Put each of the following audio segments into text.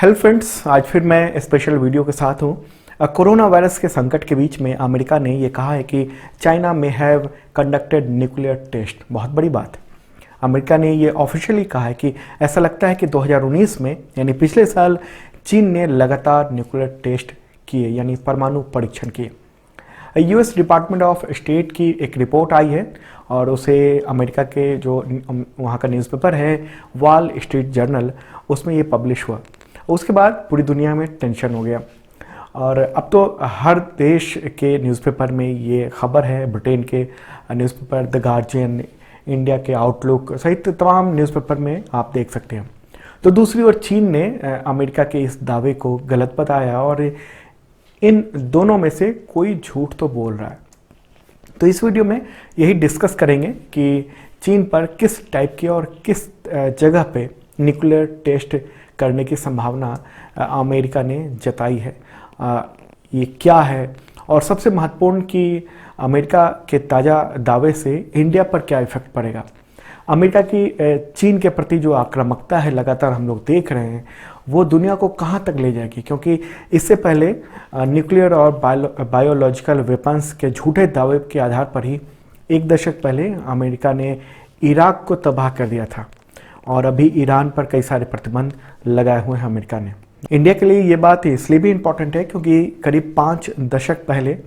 Hello friends, आज फिर मैं स्पेशल वीडियो के साथ हूँ। कोरोना वायरस के संकट के बीच में अमेरिका ने ये कहा है कि चाइना में हैव कंडक्टेड न्यूक्लियर टेस्ट। बहुत बड़ी बात। अमेरिका ने ये ऑफिशियली कहा है कि ऐसा लगता है कि 2019 में यानी पिछले साल चीन ने लगातार न्यूक्लियर टेस्ट किए, यानी परमाणु परीक्षण किए। यूएस डिपार्टमेंट ऑफ स्टेट की एक रिपोर्ट आई है और उसे अमेरिका के जो वहाँ का न्यूज़पेपर है वॉल स्ट्रीट जर्नल, उसमें ये पब्लिश हुआ। उसके बाद पूरी दुनिया में टेंशन हो गया और अब तो हर देश के न्यूज़पेपर में ये खबर है। ब्रिटेन के न्यूज़पेपर द गार्जियन, इंडिया के आउटलुक सहित तमाम न्यूज़पेपर में आप देख सकते हैं। तो दूसरी ओर चीन ने अमेरिका के इस दावे को गलत बताया और इन दोनों में से कोई झूठ तो बोल रहा है। तो इस वीडियो में यही डिस्कस करेंगे कि चीन पर किस टाइप की और किस जगह पे न्यूक्लियर टेस्ट करने की संभावना अमेरिका ने जताई है, ये क्या है, और सबसे महत्वपूर्ण कि अमेरिका के ताज़ा दावे से इंडिया पर क्या इफेक्ट पड़ेगा। अमेरिका की चीन के प्रति जो आक्रामकता है लगातार हम लोग देख रहे हैं, वो दुनिया को कहाँ तक ले जाएगी, क्योंकि इससे पहले न्यूक्लियर और बायोलॉजिकल वेपन्स के झूठे दावे के आधार पर ही एक दशक पहले अमेरिका ने इराक को तबाह कर दिया था और अभी ईरान पर कई सारे प्रतिबंध लगाए हुए हैं अमेरिका ने। इंडिया के लिए ये बात इसलिए भी इम्पॉर्टेंट है क्योंकि करीब 5 दशक पहले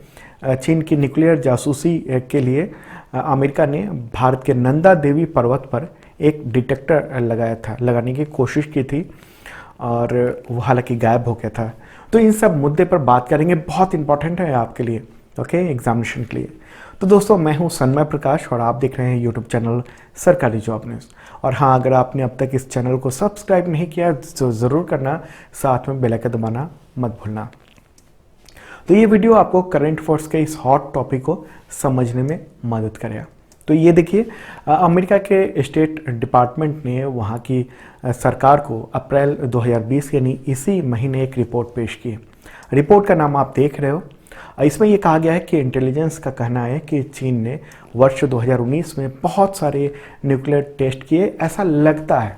चीन की न्यूक्लियर जासूसी के लिए अमेरिका ने भारत के नंदा देवी पर्वत पर एक डिटेक्टर लगाने की कोशिश की थी और वो हालांकि गायब हो गया था। तो इन सब मुद्दे पर बात करेंगे, बहुत इंपॉर्टेंट है आपके लिए, ओके, एग्जामिनेशन के लिए। तो दोस्तों, मैं हूं सन्मय प्रकाश और आप देख रहे हैं यूट्यूब चैनल सरकारी जॉब न्यूज़। और हाँ, अगर आपने अब तक इस चैनल को सब्सक्राइब नहीं किया तो ज़रूर करना, साथ में बेल आइकन दबाना मत भूलना। तो ये वीडियो आपको करंट अफेयर्स के इस हॉट टॉपिक को समझने में मदद करेगा। तो ये देखिए, अमेरिका के स्टेट डिपार्टमेंट ने वहाँ की सरकार को अप्रैल 2020 यानी इसी महीने एक रिपोर्ट पेश की। रिपोर्ट का नाम आप देख रहे हो। इसमें यह कहा गया है कि इंटेलिजेंस का कहना है कि चीन ने वर्ष 2019 में बहुत सारे न्यूक्लियर टेस्ट किए, ऐसा लगता है।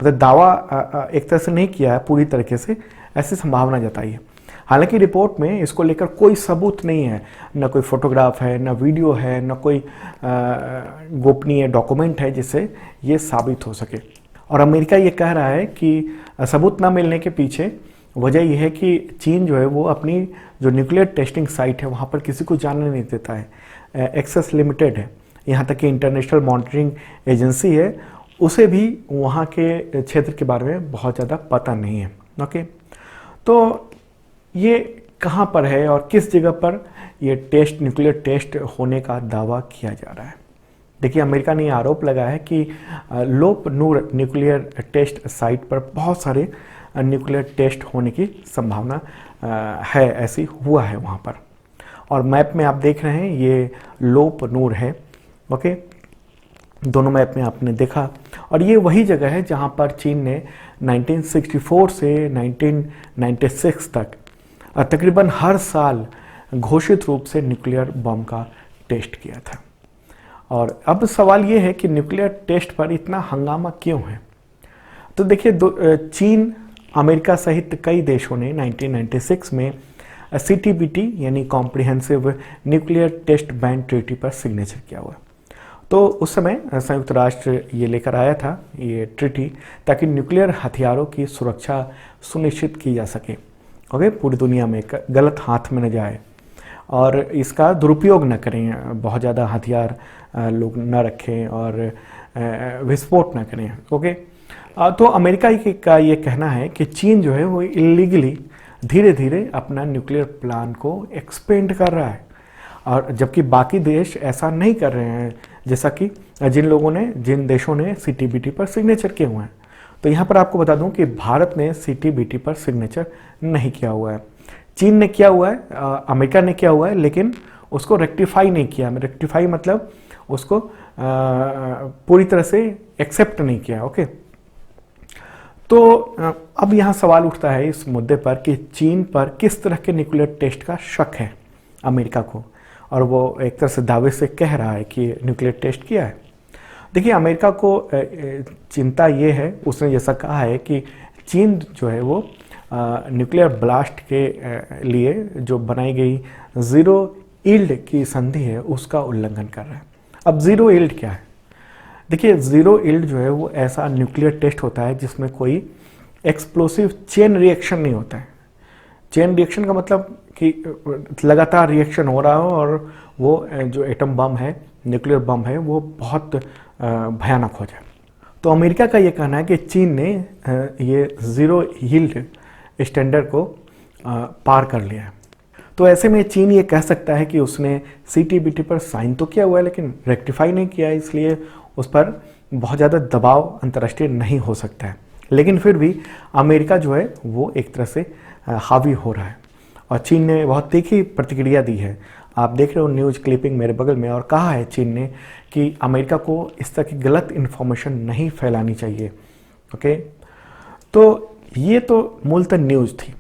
मतलब दावा एक तरह से नहीं किया है, पूरी तरीके से ऐसी संभावना जताई है। हालांकि रिपोर्ट में इसको लेकर कोई सबूत नहीं है, न कोई फोटोग्राफ है, न वीडियो है, न कोई गोपनीय डॉक्यूमेंट है जिससे ये साबित हो सके। और अमेरिका ये कह रहा है कि सबूत न मिलने के पीछे वजह यह है कि चीन जो है वो अपनी जो न्यूक्लियर टेस्टिंग साइट है वहाँ पर किसी को जाने नहीं देता है, एक्सेस लिमिटेड है। यहाँ तक कि इंटरनेशनल मॉनिटरिंग एजेंसी है, उसे भी वहाँ के क्षेत्र के बारे में बहुत ज़्यादा पता नहीं है। ओके, तो ये कहाँ पर है और किस जगह पर ये न्यूक्लियर टेस्ट होने का दावा किया जा रहा है। देखिए, अमेरिका ने आरोप लगाया है कि लोप नूर न्यूक्लियर टेस्ट साइट पर बहुत सारे न्यूक्लियर टेस्ट होने की संभावना है, ऐसी हुआ है वहाँ पर। और मैप में आप देख रहे हैं ये लोप नूर है, ओके, दोनों मैप में आपने देखा। और ये वही जगह है जहाँ पर चीन ने 1964 से 1996 तक तकरीबन हर साल घोषित रूप से न्यूक्लियर बम का टेस्ट किया था। और अब सवाल ये है कि न्यूक्लियर टेस्ट पर इतना हंगामा क्यों है। तो देखिए, चीन, अमेरिका सहित कई देशों ने 1996 में CTBT यानी comprehensive nuclear test ban treaty पर सिग्नेचर किया हुआ। तो उस समय संयुक्त राष्ट्र ये लेकर आया था ये ट्रीटी, ताकि न्यूक्लियर हथियारों की सुरक्षा सुनिश्चित की जा सके, ओके, पूरी दुनिया में गलत हाथ में न जाए और इसका दुरुपयोग न करें, बहुत ज़्यादा हथियार लोग न रखें और विस्फोट न करें, ओके। तो अमेरिका का ये कहना है कि चीन जो है वो इलीगली धीरे धीरे अपना न्यूक्लियर प्लान को एक्सपेंड कर रहा है, और जबकि बाकी देश ऐसा नहीं कर रहे हैं, जैसा कि जिन देशों ने CTBT पर सिग्नेचर किए हुए हैं। तो यहाँ पर आपको बता दूं कि भारत ने CTBT पर सिग्नेचर नहीं किया हुआ है। चीन ने किया हुआ है, अमेरिका ने किया हुआ है, लेकिन उसको रेक्टिफाई नहीं किया। रेक्टिफाई मतलब उसको पूरी तरह से एक्सेप्ट नहीं किया, ओके। तो अब यहाँ सवाल उठता है इस मुद्दे पर कि चीन पर किस तरह के न्यूक्लियर टेस्ट का शक है अमेरिका को, और वो एक तरह से दावे से कह रहा है कि न्यूक्लियर टेस्ट किया है। देखिए, अमेरिका को चिंता ये है, उसने जैसा कहा है कि चीन जो है वो न्यूक्लियर ब्लास्ट के लिए जो बनाई गई ज़ीरो यील्ड की संधि है उसका उल्लंघन कर रहा है। अब ज़ीरो यील्ड क्या है? देखिए, ज़ीरो यील्ड जो है वो ऐसा न्यूक्लियर टेस्ट होता है जिसमें कोई एक्सप्लोसिव चेन रिएक्शन नहीं होता है। चेन रिएक्शन का मतलब कि लगातार रिएक्शन हो रहा हो और वो जो एटम बम है, न्यूक्लियर बम है, वो बहुत भयानक हो जाए। तो अमेरिका का ये कहना है कि चीन ने ये ज़ीरो यील्ड स्टैंडर्ड को पार कर लिया है। तो ऐसे में चीन ये कह सकता है कि उसने CTBT पर साइन तो किया हुआ है लेकिन रेक्टिफाई नहीं किया है, इसलिए उस पर बहुत ज़्यादा दबाव अंतर्राष्ट्रीय नहीं हो सकता है। लेकिन फिर भी अमेरिका जो है वो एक तरह से हावी हो रहा है और चीन ने बहुत तीखी प्रतिक्रिया दी है। आप देख रहे हो न्यूज़ क्लिपिंग मेरे बगल में, और कहा है चीन ने कि अमेरिका को इस तरह की गलत इन्फॉर्मेशन नहीं फैलानी चाहिए। ओके, तो ये तो मूलतः न्यूज़ थी।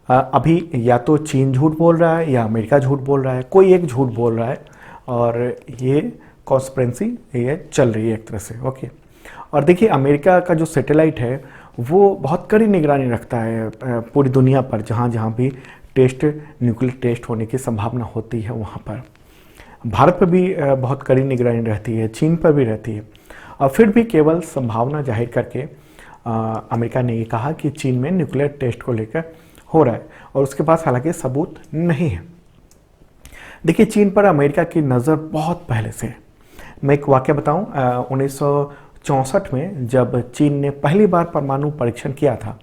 अभी या तो चीन झूठ बोल रहा है या अमेरिका झूठ बोल रहा है, कोई एक झूठ बोल रहा है और ये कॉन्स्पिरेसी ये चल रही है एक तरह से। ओके, और देखिए अमेरिका का जो सैटेलाइट है वो बहुत कड़ी निगरानी रखता है पूरी दुनिया पर, जहाँ जहाँ भी न्यूक्लियर टेस्ट होने की संभावना होती है वहाँ पर। भारत पर भी बहुत कड़ी निगरानी रहती है, चीन पर भी रहती है, और फिर भी केवल संभावना जाहिर करके अमेरिका ने ये कहा कि चीन में न्यूक्लियर टेस्ट को लेकर हो रहा है और उसके पास हालांकि सबूत नहीं है। देखिए, चीन पर अमेरिका की नज़र बहुत पहले से है। मैं एक वाक़या बताऊं, 1964 में जब चीन ने पहली बार परमाणु परीक्षण किया था,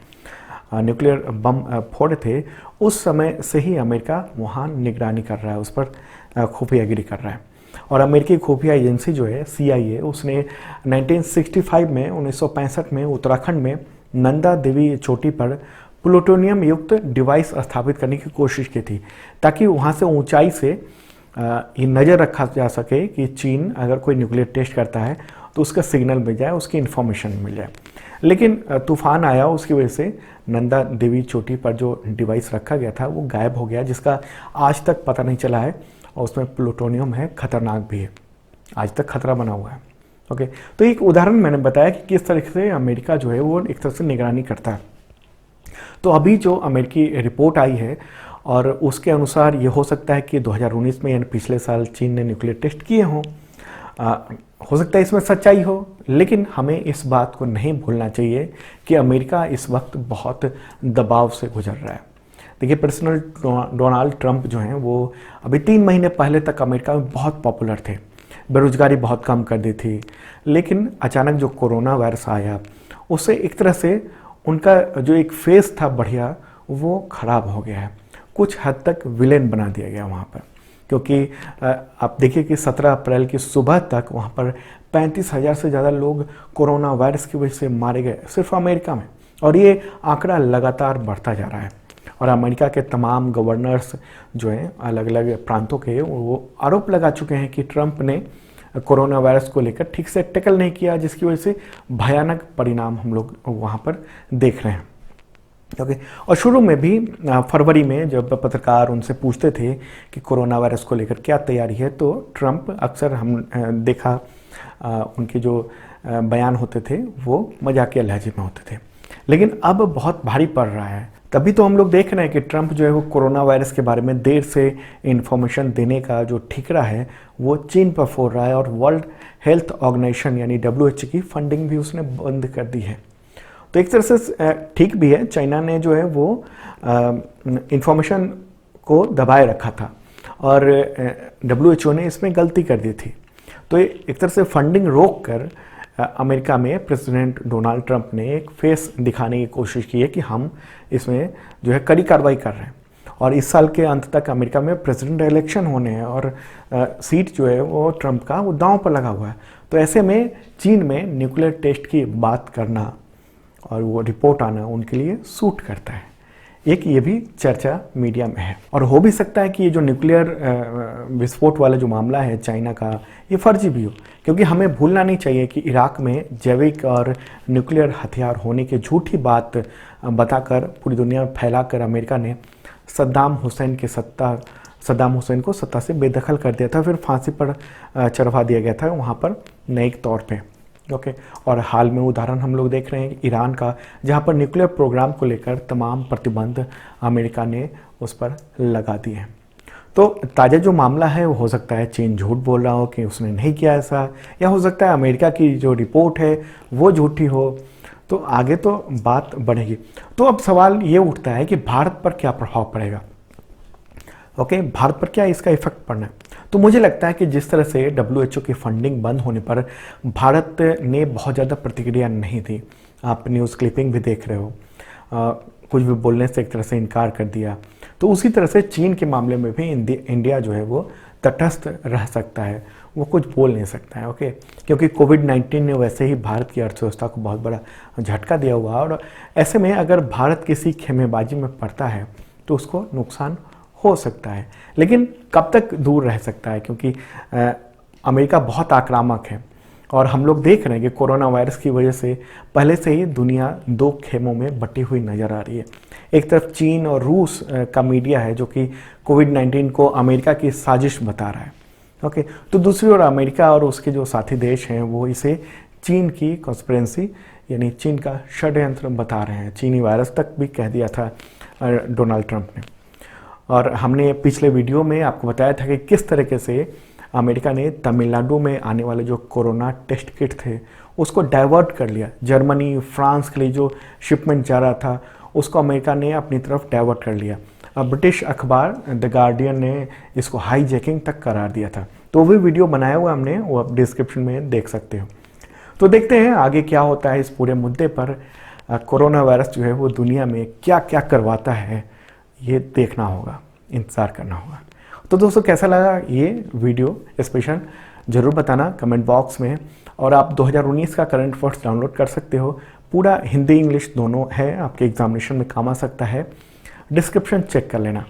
न्यूक्लियर बम फोड़े थे, उस समय से ही अमेरिका वहाँ निगरानी कर रहा है, उस पर खुफियागिरी कर रहा है। और अमेरिकी खुफिया एजेंसी जो है CIA, उसने 1965 में 1965 में उत्तराखंड में नंदा देवी चोटी पर प्लूटोनियम युक्त डिवाइस स्थापित करने की कोशिश की थी, ताकि वहाँ से ऊंचाई से ये नज़र रखा जा सके कि चीन अगर कोई न्यूक्लियर टेस्ट करता है तो उसका सिग्नल मिल जाए, उसकी इन्फॉर्मेशन मिल जाए। लेकिन तूफान आया, उसकी वजह से नंदा देवी चोटी पर जो डिवाइस रखा गया था वो गायब हो गया, जिसका आज तक पता नहीं चला है, और उसमें प्लूटोनियम है, खतरनाक भी है, आज तक खतरा बना हुआ है। ओके, तो एक उदाहरण मैंने बताया कि किस तरीके से अमेरिका जो है वो एक तरह से निगरानी करता है। तो अभी जो अमेरिकी रिपोर्ट आई है और उसके अनुसार ये हो सकता है कि 2019 में यानी पिछले साल चीन ने न्यूक्लियर टेस्ट किए हों। हो सकता है इसमें सच्चाई हो, लेकिन हमें इस बात को नहीं भूलना चाहिए कि अमेरिका इस वक्त बहुत दबाव से गुजर रहा है। देखिए, प्रेसिडेंट डोनाल्ड ट्रंप जो हैं वो अभी 3 महीने पहले तक अमेरिका में बहुत पॉपुलर थे, बेरोजगारी बहुत कम कर दी थी, लेकिन अचानक जो कोरोना वायरस आया उससे एक तरह से उनका जो एक फेस था बढ़िया वो खराब हो गया है, कुछ हद तक विलेन बना दिया गया वहाँ पर। क्योंकि आप देखिए कि 17 अप्रैल की सुबह तक वहाँ पर 35,000 से ज़्यादा लोग कोरोना वायरस की वजह से मारे गए सिर्फ अमेरिका में, और ये आंकड़ा लगातार बढ़ता जा रहा है। और अमेरिका के तमाम गवर्नर्स जो हैं अलग अलग प्रांतों के, वो आरोप लगा चुके हैं कि ट्रंप ने कोरोना वायरस को लेकर ठीक से टैकल नहीं किया, जिसकी वजह से भयानक परिणाम हम लोग वहाँ पर देख रहे हैं। ओके, और शुरू में भी फरवरी में जब पत्रकार उनसे पूछते थे कि कोरोना वायरस को लेकर क्या तैयारी है, तो ट्रंप अक्सर हम देखा उनके जो बयान होते थे वो मजाकिया लहजे में होते थे, लेकिन अब बहुत भारी पड़ रहा है। तभी तो हम लोग देख रहे हैं कि ट्रंप जो है वो कोरोना वायरस के बारे में देर से इन्फॉर्मेशन देने का जो ठिकरा है वो चीन पर फोड़ रहा है, और वर्ल्ड हेल्थ ऑर्गेनाइजेशन यानी WHO की फंडिंग भी उसने बंद कर दी है। तो एक तरह से ठीक भी है, चाइना ने जो है वो इंफॉर्मेशन को दबाए रखा था और WHO ने इसमें गलती कर दी थी। तो एक तरह से फंडिंग रोक कर अमेरिका में प्रेसिडेंट डोनाल्ड ट्रंप ने एक फेस दिखाने की कोशिश की है कि हम इसमें जो है कड़ी कार्रवाई कर रहे हैं, और इस साल के अंत तक अमेरिका में प्रेसिडेंट इलेक्शन होने हैं और सीट जो है वो ट्रंप का वो दांव पर लगा हुआ है। तो ऐसे में चीन में न्यूक्लियर टेस्ट की बात करना और वो रिपोर्ट आना उनके लिए सूट करता है। एक ये भी चर्चा मीडिया में है, और हो भी सकता है कि ये जो न्यूक्लियर विस्फोट वाला जो मामला है चाइना का, ये फर्जी भी हो, क्योंकि हमें भूलना नहीं चाहिए कि इराक में जैविक और न्यूक्लियर हथियार होने की झूठी बात बताकर पूरी दुनिया में फैलाकर अमेरिका ने सद्दाम हुसैन को सत्ता से बेदखल कर दिया था, फिर फांसी पर चढ़वा दिया गया था वहाँ पर न्यायिक तौर पे। ओके। और हाल में उदाहरण हम लोग देख रहे हैं ईरान का, जहाँ पर न्यूक्लियर प्रोग्राम को लेकर तमाम प्रतिबंध अमेरिका ने उस पर लगा दिए हैं। तो ताज़ा जो मामला है वो हो सकता है चीन झूठ बोल रहा हो कि उसने नहीं किया ऐसा, या हो सकता है अमेरिका की जो रिपोर्ट है वो झूठी हो। तो आगे तो बात बढ़ेगी। तो अब सवाल ये उठता है कि भारत पर क्या प्रभाव पड़ेगा। ओके, भारत पर क्या इसका इफेक्ट पड़ना है। तो मुझे लगता है कि जिस तरह से WHO की फंडिंग बंद होने पर भारत ने बहुत ज़्यादा प्रतिक्रिया नहीं दी, आप न्यूज़ क्लिपिंग भी देख रहे हो, कुछ भी बोलने से एक तरह से इनकार कर दिया। तो उसी तरह से चीन के मामले में भी इंडिया जो है वो तटस्थ रह सकता है, वो कुछ बोल नहीं सकता है। ओके, क्योंकि कोविड-19 ने वैसे ही भारत की अर्थव्यवस्था को बहुत बड़ा झटका दिया हुआ है, और ऐसे में अगर भारत किसी खेमेबाजी में पड़ता है तो उसको नुकसान हो सकता है, लेकिन कब तक दूर रह सकता है, क्योंकि अमेरिका बहुत आक्रामक है। और हम लोग देख रहे हैं कि कोरोना वायरस की वजह से पहले से ही दुनिया दो खेमों में बटी हुई नज़र आ रही है। एक तरफ चीन और रूस का मीडिया है जो कि कोविड-19 को अमेरिका की साजिश बता रहा है। ओके, तो दूसरी ओर अमेरिका और उसके जो साथी देश हैं वो इसे चीन की कॉन्स्पिरेंसी यानी चीन का षड्यंत्र बता रहे हैं। चीनी वायरस तक भी कह दिया था डोनाल्ड ट्रंप ने। और हमने पिछले वीडियो में आपको बताया था कि किस तरीके से अमेरिका ने तमिलनाडु में आने वाले जो कोरोना टेस्ट किट थे उसको डाइवर्ट कर लिया। जर्मनी, फ्रांस के लिए जो शिपमेंट जा रहा था उसको अमेरिका ने अपनी तरफ डाइवर्ट कर लिया। अब ब्रिटिश अखबार द गार्डियन ने इसको हाईजैकिंग तक करार दिया था। तो वो भी वीडियो बनाया हुआ हमने, वो आप डिस्क्रिप्शन में देख सकते हो। तो देखते हैं आगे क्या होता है इस पूरे मुद्दे पर। कोरोना वायरस जो है वो दुनिया में क्या क्या करवाता है ये देखना होगा, इंतज़ार करना होगा। तो दोस्तों कैसा लगा ये वीडियो स्पेशल ज़रूर बताना कमेंट बॉक्स में। और आप 2019 का करंट अफेयर्स डाउनलोड कर सकते हो, पूरा हिंदी इंग्लिश दोनों है, आपके एग्जामिनेशन में काम आ सकता है। डिस्क्रिप्शन चेक कर लेना।